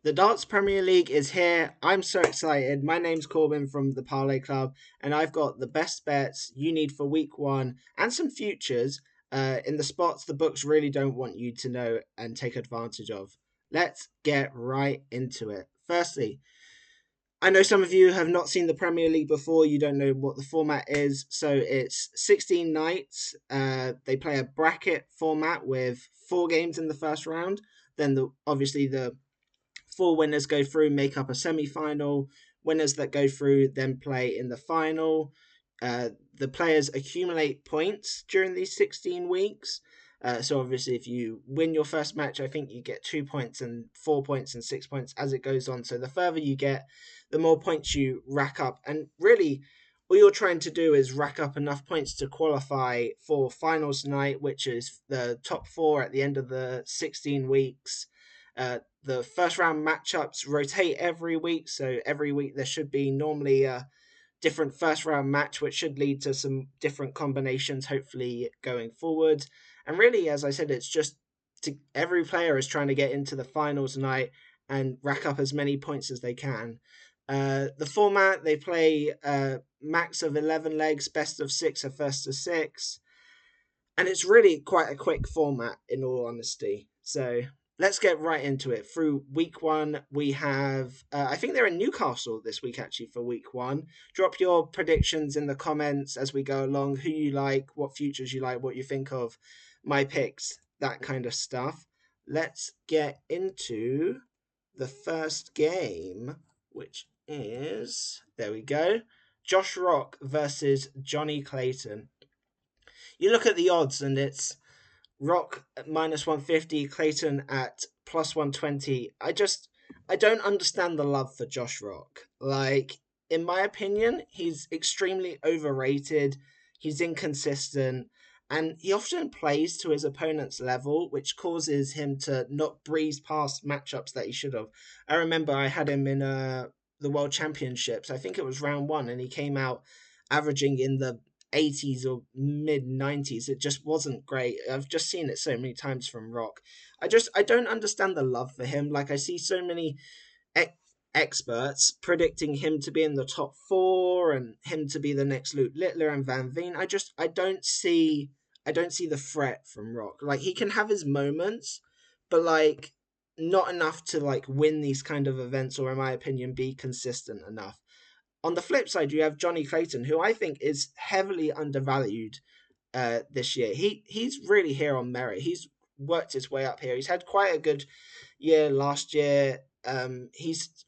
The Darts Premier League is here. I'm so excited. My name's Corbin from the Parlay Club, and I've got the best bets you need for week one and some futures in the spots the books really don't want you to know and take advantage of. Let's get right into it. Firstly, I know some of you have not seen the Premier League before. You don't know what the format is. So it's 16 nights. They play a bracket format with 4 games in the first round. Then obviously the 4 winners go through, make up a semi-final. Winners that go through then play in the final. The players accumulate points during these 16 weeks. So obviously, if you win your first match, I think you get 2 points and 4 points and 6 points as it goes on. So the further you get, the more points you rack up. And really, all you're trying to do is rack up enough points to qualify for finals night, which is the top four at the end of the 16 weeks. The first round matchups rotate every week, so every week there should be normally a different first round match, which should lead to some different combinations, hopefully going forward. And really, as I said, it's just every player is trying to get into the finals night and rack up as many points as they can. The format, they play max of 11 legs, best of six, or first to six. And it's really quite a quick format, in all honesty. So let's get right into it. Through week one, we have, I think they're in Newcastle this week, actually, for week one. Drop your predictions in the comments as we go along, who you like, what futures you like, what you think of my picks, that kind of stuff. Let's get into the first game, which is, there we go, Josh Rock versus Johnny Clayton. You look at the odds and it's Rock at minus 150, Clayton at plus 120. I don't understand the love for Josh Rock. Like, in my opinion, he's extremely overrated. He's inconsistent. And he often plays to his opponent's level, which causes him to not breeze past matchups that he should have. I remember I had him in the World Championships. I think it was round one, and he came out averaging in the 80s or mid 90s. It just wasn't great. I've just seen it so many times from Rock. I don't understand the love for him. Like, I see so many experts predicting him to be in the top four and him to be the next Luke Littler and Van Veen. I don't see the threat from Rock. Like, he can have his moments, but like not enough to like win these kind of events, or in my opinion be consistent enough. On the flip side, you have Johnny Clayton, who I think is heavily undervalued this year. He's really here on merit. He's worked his way up here. He's had quite a good year last year. He's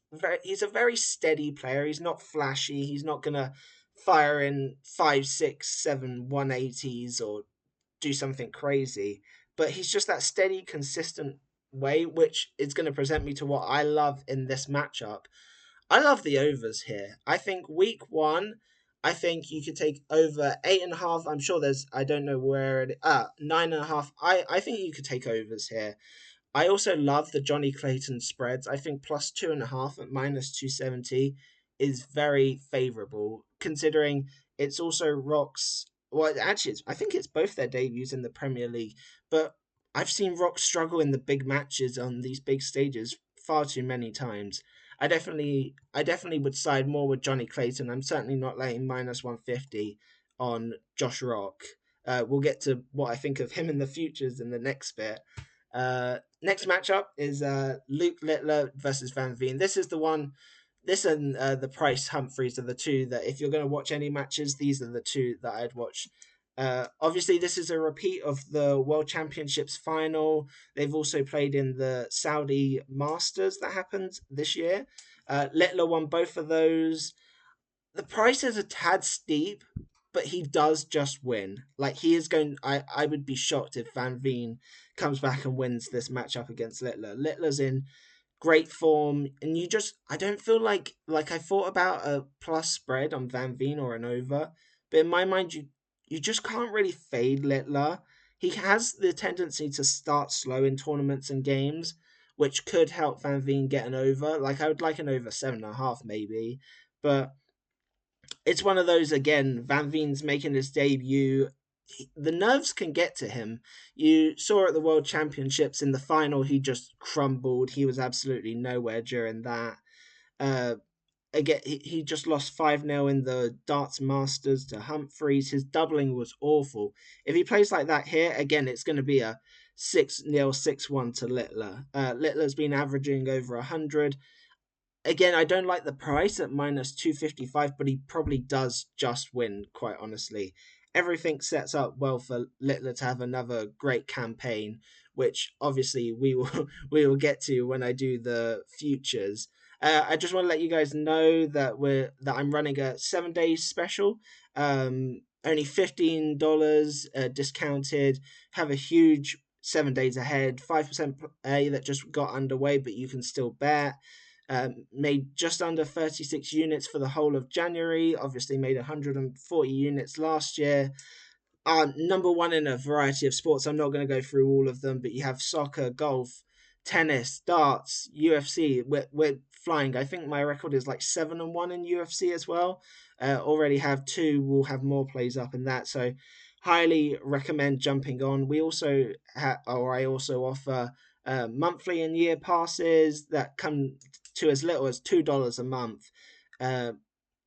a very steady player. He's not flashy. He's not gonna fire in 5, 6, 7, 180s or do something crazy. But he's just that steady, consistent way, which is going to present me to what I love in this matchup. I love the overs here. I think week one, I think you could take over 8.5. I'm sure there's, I don't know where it, 9.5. I think you could take overs here. I also love the Johnny Clayton spreads. I think plus 2.5 at minus 270 is very favorable, considering it's also Rock's. Well, actually, I think it's both their debuts in the Premier League, but I've seen Rock struggle in the big matches on these big stages far too many times. I definitely would side more with Johnny Clayton. I'm certainly not laying minus 150 on Josh Rock. We'll get to what I think of him in the futures in the next bit. Next matchup is Luke Littler versus Van Veen. This is the one. This and the Price Humphries are the two that, if you're going to watch any matches, these are the two that I'd watch. Obviously, this is a repeat of the World Championships final. They've also played in the Saudi Masters that happened this year. Littler won both of those. The price is a tad steep, but he does just win. Like, he is going. I would be shocked if Van Veen comes back and wins this matchup against Littler. Littler's in great form, and I don't feel like I thought about a plus spread on Van Veen or an over, but in my mind you just can't really fade Littler. He has the tendency to start slow in tournaments and games, which could help Van Veen get an over. Like, I would like an over 7.5 maybe, but it's one of those, again, Van Veen's making his debut. the nerves can get to him. You saw at the World Championships in the final, he just crumbled. He was absolutely nowhere during that. Uh, Again, he just lost 5-0 in the Darts Masters to Humphries. His doubling was awful. If he plays like that here, again, it's going to be a 6-0, 6-1 to Littler. Littler's been averaging over 100. Again, I don't like the price at minus 255, but he probably does just win, quite honestly. Everything sets up well for Littler to have another great campaign, which obviously we will we will get to when I do the futures. I just want to let you guys know that I'm running a 7 day special. Only $15 discounted. Have a huge 7 days ahead, 5% A that just got underway, but you can still bet. Made just under 36 units for the whole of January. Obviously, made 140 units last year. Number one in a variety of sports. I'm not going to go through all of them, but you have soccer, golf, tennis, darts, UFC. We're flying. I think my record is like 7-1 in UFC as well. Already have two. We'll have more plays up in that. So, highly recommend jumping on. We also I also offer monthly and year passes that come to as little as $2 a month. Uh,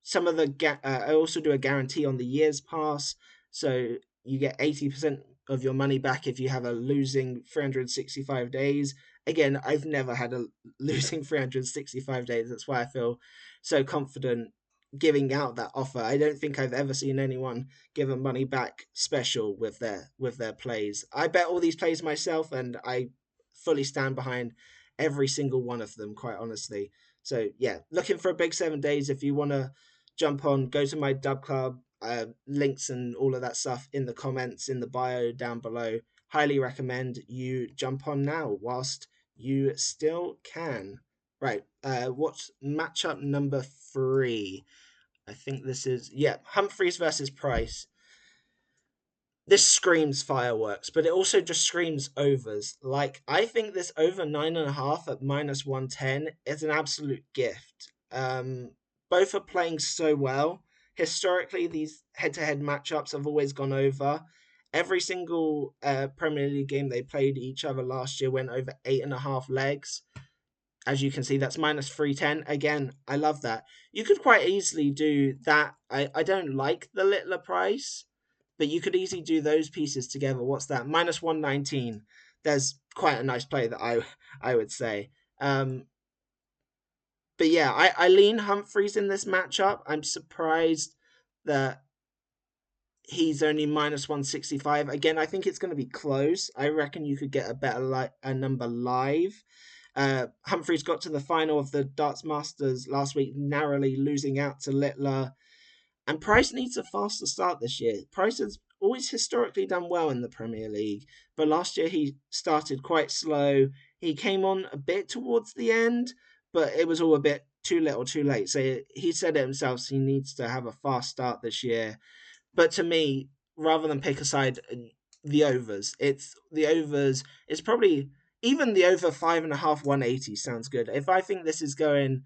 some of the I also do a guarantee on the year's pass, so you get 80% of your money back if you have a losing 365 days. Again, I've never had a losing 365 days. That's why I feel so confident giving out that offer. I don't think I've ever seen anyone give a money back special with their plays. I bet all these plays myself, and I fully stand behind every single one of them, quite honestly. So yeah, looking for a big 7 days. If you want to jump on, go to my DubClub. Links and all of that stuff in the comments, in the bio down below. Highly recommend you jump on now whilst you still can. Right, what's matchup number 3? I think this is, yeah, Humphries versus Price. This screams fireworks, but it also just screams overs. Like, I think this over 9.5 at minus 110 is an absolute gift. Both are playing so well. Historically, these head-to-head matchups have always gone over. Every single Premier League game they played each other last year went over 8.5 legs. As you can see, that's minus 310. Again, I love that. You could quite easily do that. I don't like the Littler price, but you could easily do those pieces together. What's that? Minus 119. There's quite a nice play that I would say. But yeah, I lean Humphries in this matchup. I'm surprised that he's only minus 165. Again, I think it's going to be close. I reckon you could get a better a number live. Humphries got to the final of the Darts Masters last week, narrowly losing out to Littler. And Price needs a faster start this year. Price has always historically done well in the Premier League, but last year he started quite slow. He came on a bit towards the end, but it was all a bit too little too late. So he said it himself, he needs to have a fast start this year. But to me, rather than pick aside the overs, it's probably even the over 5.5 180 sounds good. If I think this is going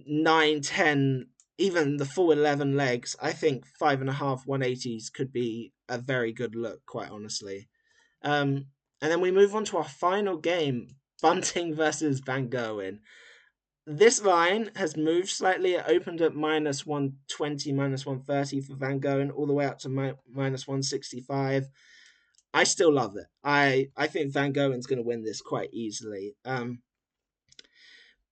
9, 10, even the full 11 legs, I think 5.5 180s could be a very good look, quite honestly. And then we move on to our final game, Bunting versus Van Gerwen. This line has moved slightly. It opened at minus 120, minus 130 for Van Gerwen, all the way up to minus 165. I still love it. I think Van Gerwen's going to win this quite easily.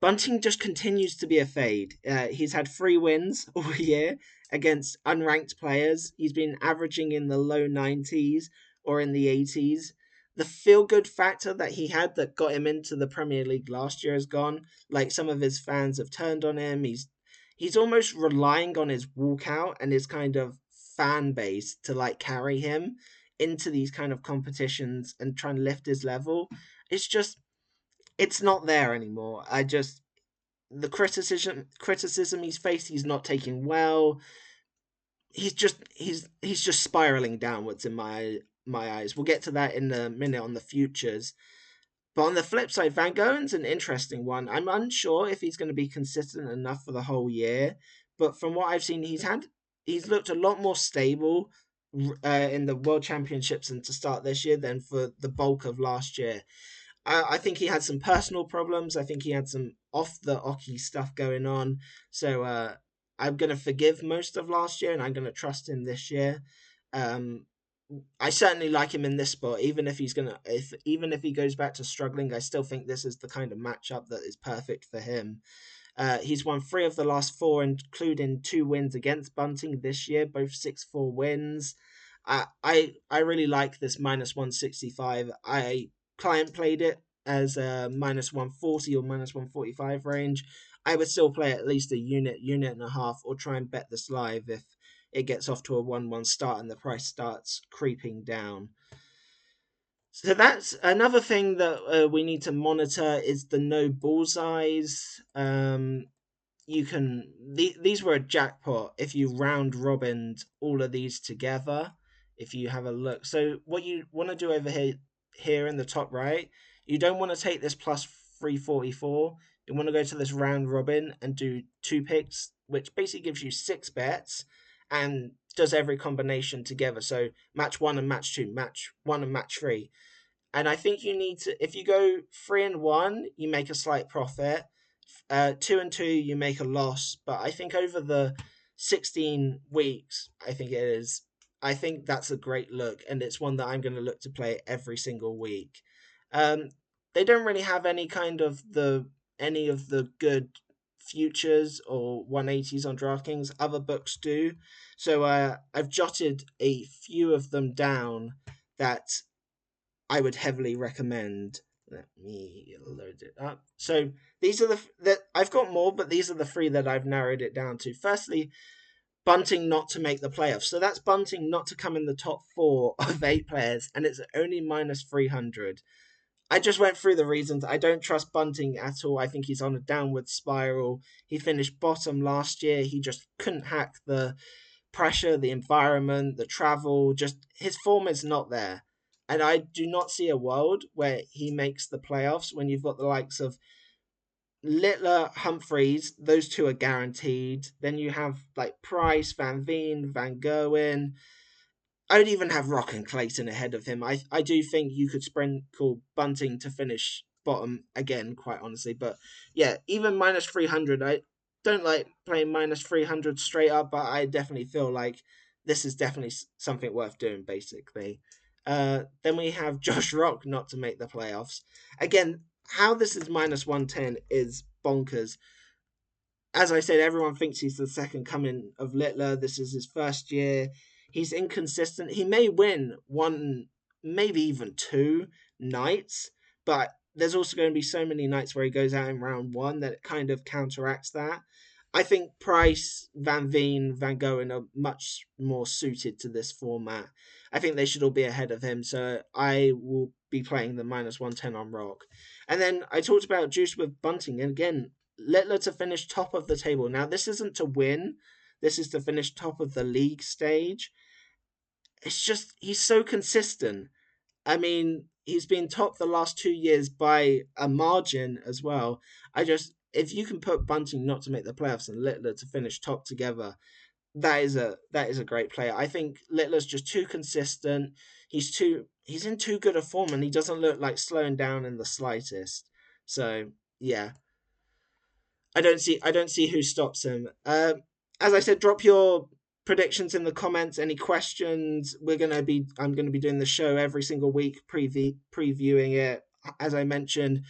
Bunting just continues to be a fade. He's had 3 wins all year against unranked players. He's been averaging in the low 90s or in the 80s. The feel-good factor that he had that got him into the Premier League last year is gone. Like, some of his fans have turned on him. He's almost relying on his walkout and his kind of fan base to like carry him into these kind of competitions and try and lift his level. It's not there anymore. The criticism he's faced, he's not taking well. He's just spiraling downwards in my eyes. We'll get to that in a minute on the futures. But on the flip side, Van Goen's an interesting one. I'm unsure if he's going to be consistent enough for the whole year. But from what I've seen, he's looked a lot more stable in the World Championships and to start this year than for the bulk of last year. I think he had some personal problems. I think he had some off the ocky stuff going on. So I'm gonna forgive most of last year, and I'm gonna trust him this year. Um, I certainly like him in this spot, even if he goes back to struggling. I still think this is the kind of matchup that is perfect for him. He's won three of the last four, including two wins against Bunting this year, both 6-4 wins. I really like this minus 165. I client played it as a minus 140 or minus 145 range. I would still play at least a unit and a half, or try and bet this live if it gets off to a 1-1 start and the price starts creeping down. So that's another thing that we need to monitor is the no bullseyes. These were a jackpot if you round robined all of these together. If you have a look, so what you want to do over here in the top right, you don't want to take this plus 344. You want to go to this round robin and do two picks, which basically gives you six bets and does every combination together. So match one and match two, match one and match three. And I think you need to, if you go 3-1, you make a slight profit. 2-2, you make a loss. But I think over the 16 weeks, I think it is. I think that's a great look, and it's one that I'm going to look to play every single week. Um, they don't really have any of the good futures or 180s on DraftKings. Other books do. So I've jotted a few of them down that I would heavily recommend. Let me load it up. So these are that I've got more, but these are the three that I've narrowed it down to. Firstly, Bunting not to make the playoffs. So that's Bunting not to come in the top four of 8 players, and it's only minus 300. I just went through the reasons. I don't trust Bunting at all. I think he's on a downward spiral. He finished bottom last year. He just couldn't hack the pressure, the environment, the travel. Just his form is not there. And I do not see a world where he makes the playoffs when you've got the likes of Littler, Humphries. Those two are guaranteed. Then you have like Price, Van Veen, Van Gerwen. I would even have Rock and Clayton ahead of him. I do think you could sprinkle Bunting to finish bottom again, quite honestly. But yeah, even minus 300, I don't like playing minus 300 straight up, but I definitely feel like this is definitely something worth doing, basically. Then we have Josh Rock not to make the playoffs. Again, how this is minus 110 is bonkers. As I said, everyone thinks he's the second coming of Littler. This is his first year. He's inconsistent. He may win one, maybe even two nights, but there's also going to be so many nights where he goes out in round one that it kind of counteracts that. I think Price, Van Veen, Van Goen are much more suited to this format. I think they should all be ahead of him, so I will be playing the minus 110 on Rock. And then I talked about Juice with Bunting, and again, Littler to finish top of the table. Now, this isn't to win, this is to finish top of the league stage. It's just, he's so consistent. I mean, he's been top the last 2 years by a margin as well. If you can put Bunting not to make the playoffs and Littler to finish top together, that is a great player. I think Littler's just too consistent. He's in too good a form, and he doesn't look like slowing down in the slightest. So yeah, I don't see who stops him. As I said, drop your predictions in the comments. Any questions? I'm gonna be doing the show every single week, previewing it. As I mentioned,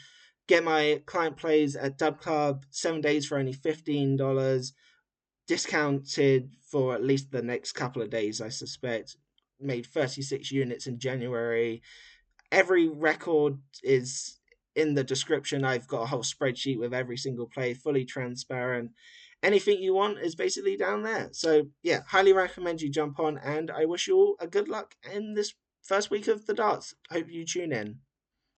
get my client plays at DubClub 7 days for only $15, discounted for at least the next couple of days. I suspect made 36 units in January. Every record is in the description. I've got a whole spreadsheet with every single play, fully transparent. Anything you want is basically down there. So yeah, highly recommend you jump on, and I wish you all a good luck in this first week of the darts. Hope you tune in.